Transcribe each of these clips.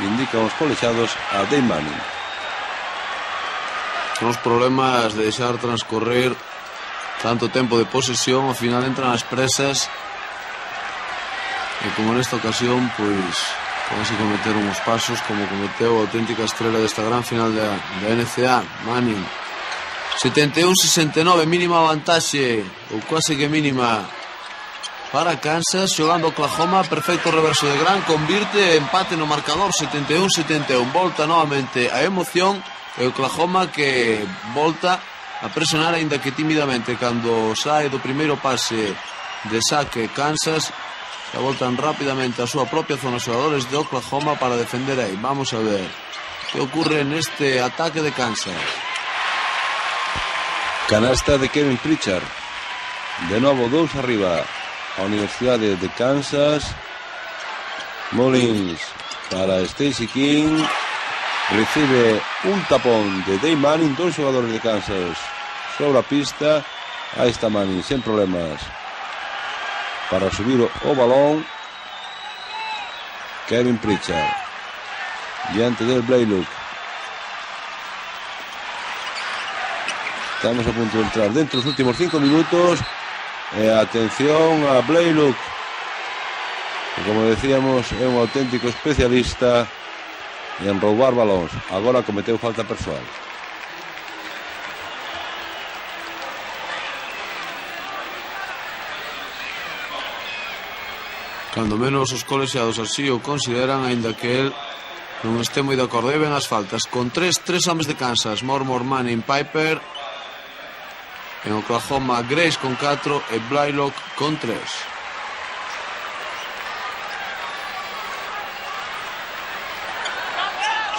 indican os colexiados a Dave Manning. Son os problemas de deixar transcorrer tanto tempo de posesión, ao final entran as presas e como nesta ocasión pois podense cometer uns pasos como cometeu a auténtica estrela desta gran final da NCAA, Manning. 71-69, mínima vantaxe ou quase que mínima para Kansas, xogando Oklahoma, perfecto reverso de Grant, convirte, empate no marcador, 71-71, volta novamente a emoción e Oklahoma que volta a presionar aínda que tímidamente cando sae do primeiro pase de saque Kansas. Se voltan rápidamente a súa propia zona os xogadores de Oklahoma para defender aí. Vamos a ver que ocurre neste ataque de Kansas. Canasta de Kevin Pritchard. De novo 2 arriba a Universidade de Kansas. Mullins para Stacey King. Recibe un tapón de Dave Manning. 2 xogadores de Kansas sobre a pista. Aí está Manning sen problemas para subir o balón. Kevin Pritchard diante del Blaylock. Estamos a punto de entrar dentro dos últimos 5 minutos. Atención a Blaylock, que como decíamos é un auténtico especialista en roubar balóns. Agora cometeu falta persoal. Cando menos os colexiados así o consideran, aínda que el non este moi de acordo. E ven as faltas con tres homes de Kansas: Mormor, Manning, Piper. En Oklahoma, Grace con 4 e Blaylock con 3.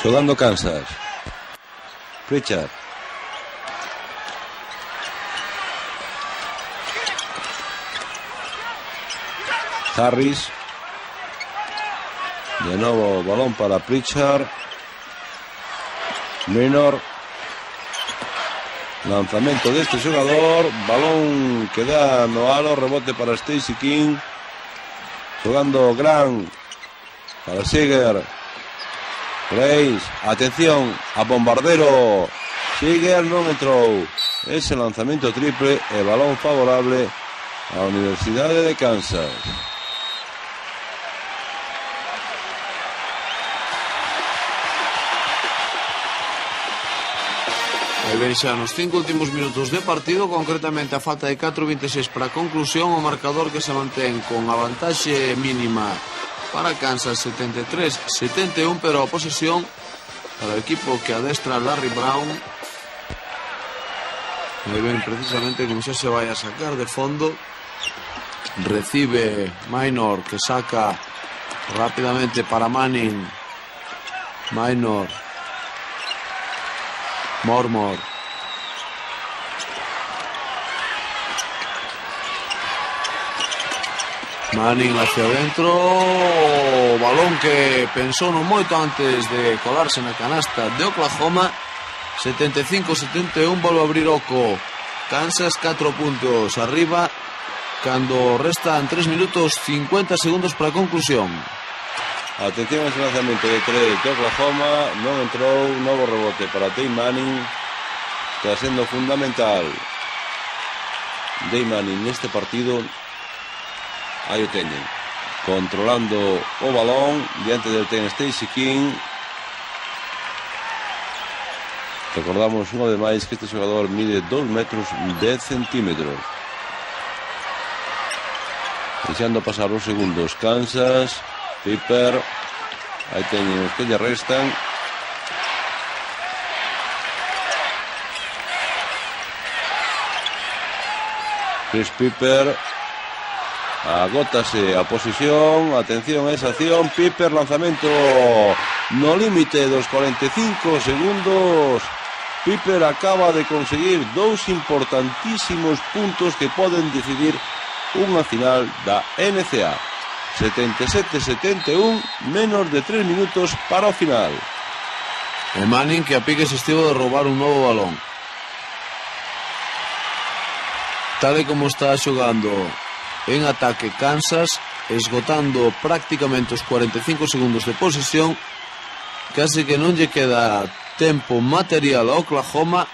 Xogando Kansas. Pritchard. Harris. De novo balón para Pritchard. Minor. Lanzamento deste xogador. Balón que dá no aro. Rebote para Stacey King. Jugando Grant para Seager. Grace. Atención a Bombardero. Seager non entrou. Ese lanzamento triple e balón favorable á Universidade de Kansas. E ben xa nos 5 últimos minutos de partido, concretamente a falta de 4:26 para a conclusión, o marcador que se mantén con a vantaxe mínima para Kansas 73-71, pero a posesión para o equipo que adestra Larry Brown. E ben precisamente como xa se vai a sacar de fondo, recibe Minor, que saca rápidamente para Manning. Minor. Mormor. Manning hacia adentro. Balón que pensou non moito antes de colarse na canasta de Oklahoma. 75-71, volve a abrir oco Kansas, 4 puntos arriba cando restan 3 minutos 50 segundos para a conclusión. Atención a ese lanzamento de 3 de Oklahoma. Non entrou. Novo rebote para Dave Manning. Está sendo fundamental Dave Manning neste partido. Aí o teñen, controlando o balón. Diante del ten Stacey King. Recordamos unha vez máis que este xogador mide 2 metros 10 centímetros. Deixando pasar os segundos Kansas. Piper. Aí teñen os que lle restan. Chris Piper. Agótase a posición. Atención a esa acción. Piper, lanzamento no límite dos 45 segundos. Piper acaba de conseguir 2 importantísimos puntos que poden decidir unha final da NCAA. 77-71, menos de 3 minutos para o final. E Manning que a piques estivo de roubar un novo balón. Tal e como está xogando en ataque Kansas, esgotando prácticamente os 45 segundos de posesión, casi que non lle queda tempo material a Oklahoma